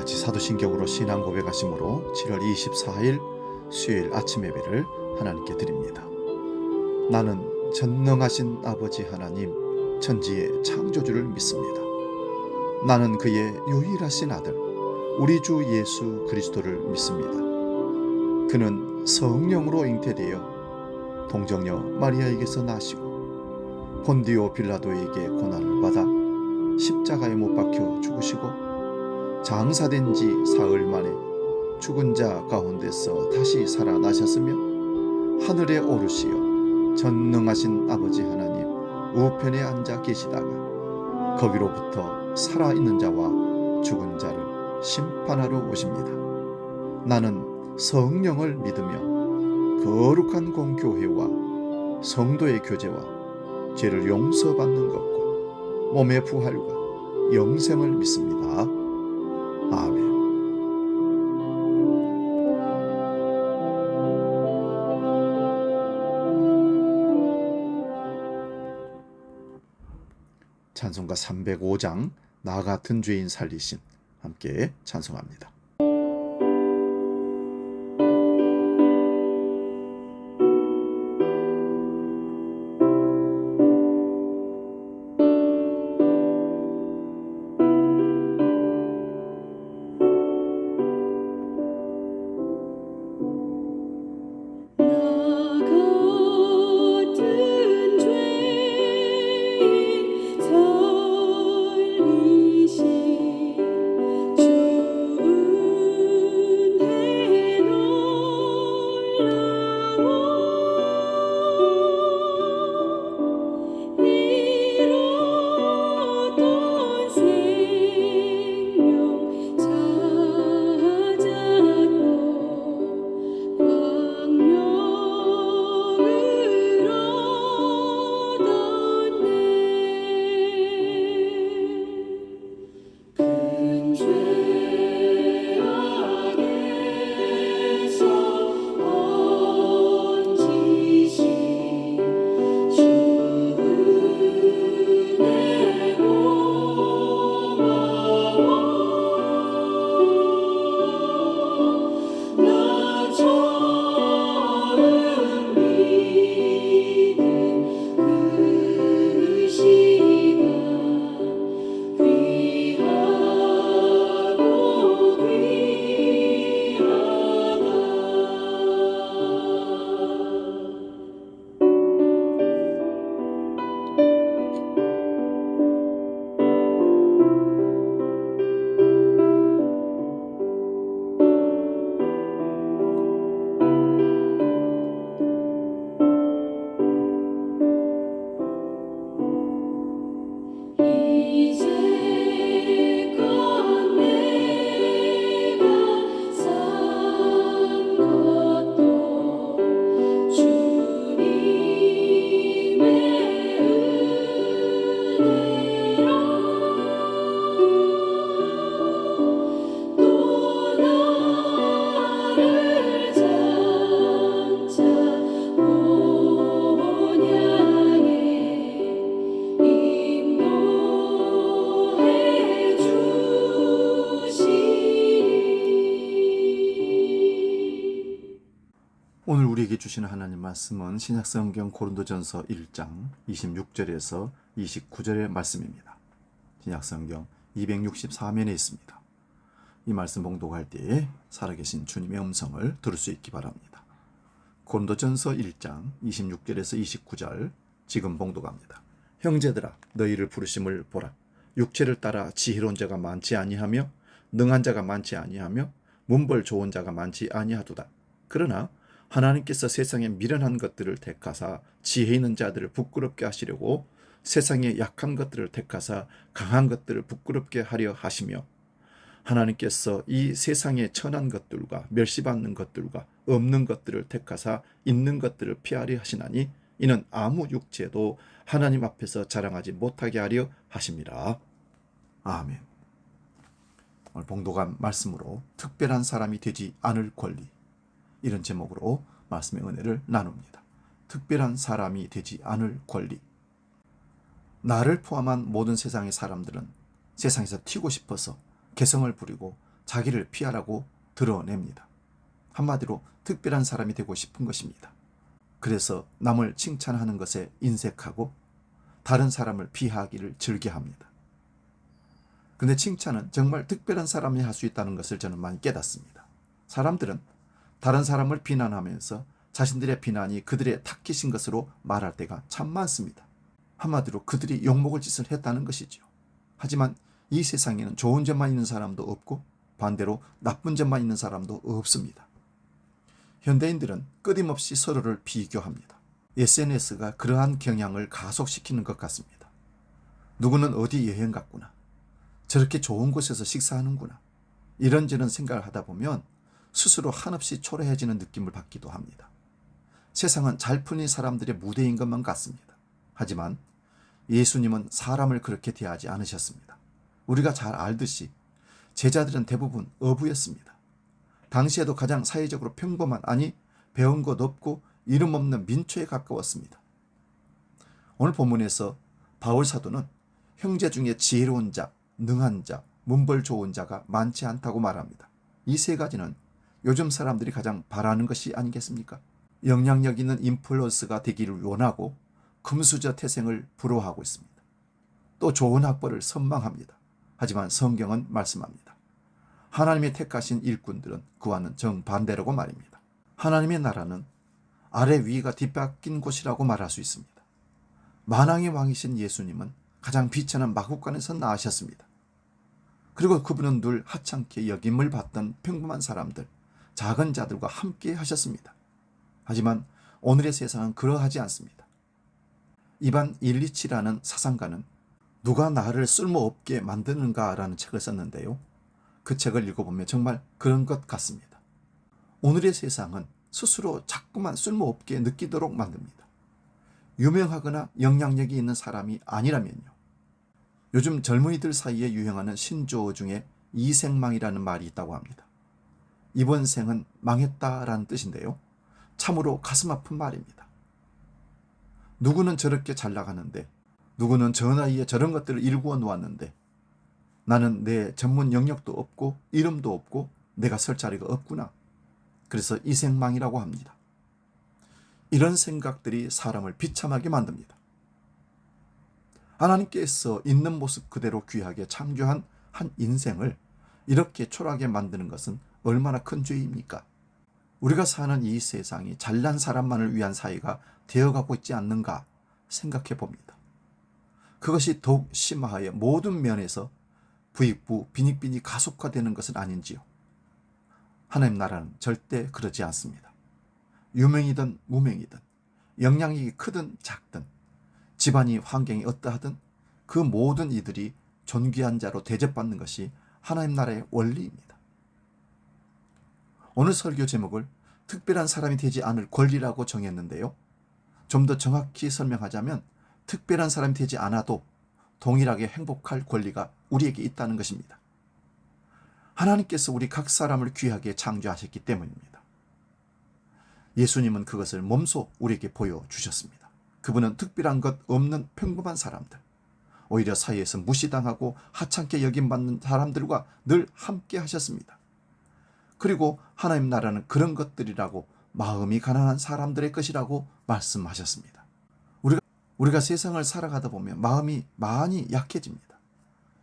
같이 사도신경으로 신앙 고백하심으로 7월 24일 수요일 아침 예배를 하나님께 드립니다. 나는 전능하신 아버지 하나님 천지의 창조주를 믿습니다. 나는 그의 유일하신 아들 우리 주 예수 그리스도를 믿습니다. 그는 성령으로 잉태되어 동정녀 마리아에게서 나시고 본디오 빌라도에게 고난을 받아 십자가에 못 박혀 죽으시고 장사된 지 사흘 만에 죽은 자 가운데서 다시 살아나셨으며 하늘에 오르시어 전능하신 아버지 하나님 우편에 앉아 계시다가 거기로부터 살아있는 자와 죽은 자를 심판하러 오십니다. 나는 성령을 믿으며 거룩한 공교회와 성도의 교제와 죄를 용서받는 것과 몸의 부활과 영생을 믿습니다. 아멘. 찬송가 305장 나 같은 죄인 살리신 함께 찬송합니다. 오늘 우리에게 주시는 하나님 말씀은 신약성경 고린도전서 1장 26절에서 29절의 말씀입니다. 신약성경 264면에 있습니다. 이 말씀 봉독할 때에 살아계신 주님의 음성을 들을 수 있기 바랍니다. 고린도전서 1장 26절에서 29절 지금 봉독합니다. 형제들아 너희를 부르심을 보라. 육체를 따라 지혜로운 자가 많지 아니하며 능한 자가 많지 아니하며 문벌 좋은 자가 많지 아니하도다. 그러나 하나님께서 세상에 미련한 것들을 택하사 지혜 있는 자들을 부끄럽게 하시려고 세상에 약한 것들을 택하사 강한 것들을 부끄럽게 하려 하시며 하나님께서 이 세상에 천한 것들과 멸시받는 것들과 없는 것들을 택하사 있는 것들을 피하려 하시나니 이는 아무 육체도 하나님 앞에서 자랑하지 못하게 하려 하심이라. 아멘. 오늘 봉독한 말씀으로 특별한 사람이 되지 않을 권리, 이런 제목으로 말씀의 은혜를 나눕니다. 특별한 사람이 되지 않을 권리. 나를 포함한 모든 세상의 사람들은 세상에서 튀고 싶어서 개성을 부리고 자기를 피하라고 드러냅니다. 한마디로 특별한 사람이 되고 싶은 것입니다. 그래서 남을 칭찬하는 것에 인색하고 다른 사람을 비하하기를 즐겨합니다. 근데 칭찬은 정말 특별한 사람이 할 수 있다는 것을 저는 많이 깨닫습니다. 사람들은 다른 사람을 비난하면서 자신들의 비난이 그들의 탁기신 것으로 말할 때가 참 많습니다. 한마디로 그들이 욕먹을 짓을 했다는 것이죠. 하지만 이 세상에는 좋은 점만 있는 사람도 없고 반대로 나쁜 점만 있는 사람도 없습니다. 현대인들은 끊임없이 서로를 비교합니다. SNS가 그러한 경향을 가속시키는 것 같습니다. 누구는 어디 여행 갔구나. 저렇게 좋은 곳에서 식사하는구나. 이런저런 생각을 하다 보면 스스로 한없이 초라해지는 느낌을 받기도 합니다. 세상은 잘 풀린 사람들의 무대인 것만 같습니다. 하지만 예수님은 사람을 그렇게 대하지 않으셨습니다. 우리가 잘 알듯이 제자들은 대부분 어부였습니다. 당시에도 가장 사회적으로 평범한, 아니 배운 것 없고 이름 없는 민초에 가까웠습니다. 오늘 본문에서 바울 사도는 형제 중에 지혜로운 자, 능한 자, 문벌 좋은 자가 많지 않다고 말합니다. 이 세 가지는 요즘 사람들이 가장 바라는 것이 아니겠습니까? 영향력 있는 인플루언서가 되기를 원하고 금수저 태생을 부러워하고 있습니다. 또 좋은 학벌을 선망합니다. 하지만 성경은 말씀합니다. 하나님의 택하신 일꾼들은 그와는 정반대라고 말입니다. 하나님의 나라는 아래 위가 뒤바뀐 곳이라고 말할 수 있습니다. 만왕의 왕이신 예수님은 가장 비천한 마국간에서 나으셨습니다. 그리고 그분은 늘 하찮게 여김을 받던 평범한 사람들, 작은 자들과 함께 하셨습니다. 하지만 오늘의 세상은 그러하지 않습니다. 이반 일리치라는 사상가는 누가 나를 쓸모없게 만드는가라는 책을 썼는데요. 그 책을 읽어보면 정말 그런 것 같습니다. 오늘의 세상은 스스로 자꾸만 쓸모없게 느끼도록 만듭니다. 유명하거나 영향력이 있는 사람이 아니라면요. 요즘 젊은이들 사이에 유행하는 신조어 중에 이생망이라는 말이 있다고 합니다. 이번 생은 망했다라는 뜻인데요. 참으로 가슴 아픈 말입니다. 누구는 저렇게 잘 나가는데, 누구는 저 나이에 저런 것들을 일구어 놓았는데 나는 내 전문 영역도 없고 이름도 없고 내가 설 자리가 없구나. 그래서 이생망이라고 합니다. 이런 생각들이 사람을 비참하게 만듭니다. 하나님께서 있는 모습 그대로 귀하게 창조한 한 인생을 이렇게 초라하게 만드는 것은 얼마나 큰 죄입니까? 우리가 사는 이 세상이 잘난 사람만을 위한 사회가 되어가고 있지 않는가 생각해 봅니다. 그것이 더욱 심화하여 모든 면에서 부익부 빈익빈이 가속화되는 것은 아닌지요. 하나님 나라는 절대 그러지 않습니다. 유명이든 무명이든 영향력이 크든 작든 집안이 환경이 어떠하든 그 모든 이들이 존귀한 자로 대접받는 것이 하나님 나라의 원리입니다. 오늘 설교 제목을 특별한 사람이 되지 않을 권리라고 정했는데요. 좀 더 정확히 설명하자면 특별한 사람이 되지 않아도 동일하게 행복할 권리가 우리에게 있다는 것입니다. 하나님께서 우리 각 사람을 귀하게 창조하셨기 때문입니다. 예수님은 그것을 몸소 우리에게 보여주셨습니다. 그분은 특별한 것 없는 평범한 사람들, 오히려 사회에서 무시당하고 하찮게 여김받는 사람들과 늘 함께 하셨습니다. 그리고 하나님 나라는 그런 것들이라고, 마음이 가난한 사람들의 것이라고 말씀하셨습니다. 우리가 세상을 살아가다 보면 마음이 많이 약해집니다.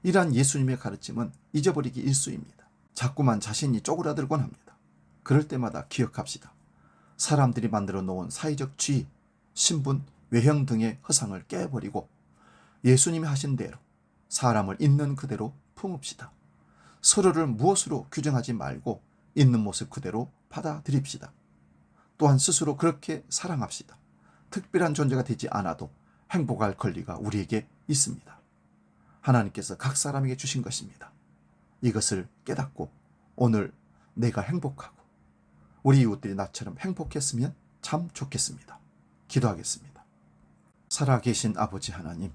이러한 예수님의 가르침은 잊어버리기 일쑤입니다. 자꾸만 자신이 쪼그라들곤 합니다. 그럴 때마다 기억합시다. 사람들이 만들어 놓은 사회적 지위, 신분, 외형 등의 허상을 깨버리고 예수님이 하신 대로 사람을 있는 그대로 품읍시다. 서로를 무엇으로 규정하지 말고 있는 모습 그대로 받아들입시다. 또한 스스로 그렇게 사랑합시다. 특별한 존재가 되지 않아도 행복할 권리가 우리에게 있습니다. 하나님께서 각 사람에게 주신 것입니다. 이것을 깨닫고 오늘 내가 행복하고 우리 이웃들이 나처럼 행복했으면 참 좋겠습니다. 기도하겠습니다. 살아계신 아버지 하나님,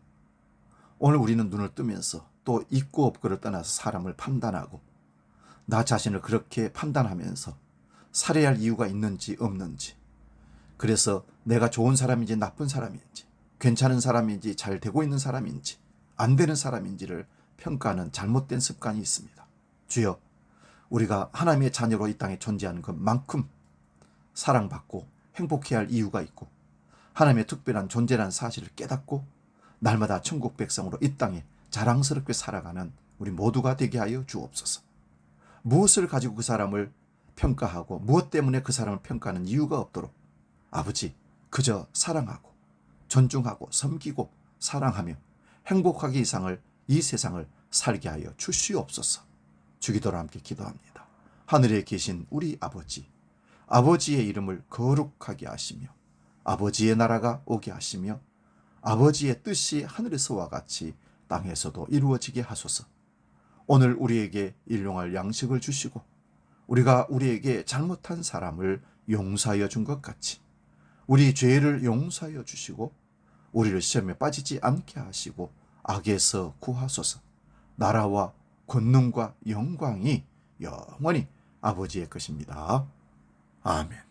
오늘 우리는 눈을 뜨면서 또 있고 없고를 떠나서 사람을 판단하고 나 자신을 그렇게 판단하면서 살해할 이유가 있는지 없는지, 그래서 내가 좋은 사람인지 나쁜 사람인지, 괜찮은 사람인지 잘 되고 있는 사람인지 안 되는 사람인지를 평가하는 잘못된 습관이 있습니다. 주여, 우리가 하나님의 자녀로 이 땅에 존재하는 것만큼 사랑받고 행복해야 할 이유가 있고 하나님의 특별한 존재라는 사실을 깨닫고 날마다 천국 백성으로 이 땅에 자랑스럽게 살아가는 우리 모두가 되게 하여 주옵소서. 무엇을 가지고 그 사람을 평가하고 무엇 때문에 그 사람을 평가하는 이유가 없도록 아버지 그저 사랑하고 존중하고 섬기고 사랑하며 행복하게 이 세상을 살게 하여 주시옵소서. 주기도로 함께 기도합니다. 하늘에 계신 우리 아버지, 아버지의 이름을 거룩하게 하시며 아버지의 나라가 오게 하시며 아버지의 뜻이 하늘에서와 같이 땅에서도 이루어지게 하소서. 오늘 우리에게 일용할 양식을 주시고 우리가 우리에게 잘못한 사람을 용서하여 준 것 같이 우리 죄를 용서하여 주시고 우리를 시험에 빠지지 않게 하시고 악에서 구하소서. 나라와 권능과 영광이 영원히 아버지의 것입니다. 아멘.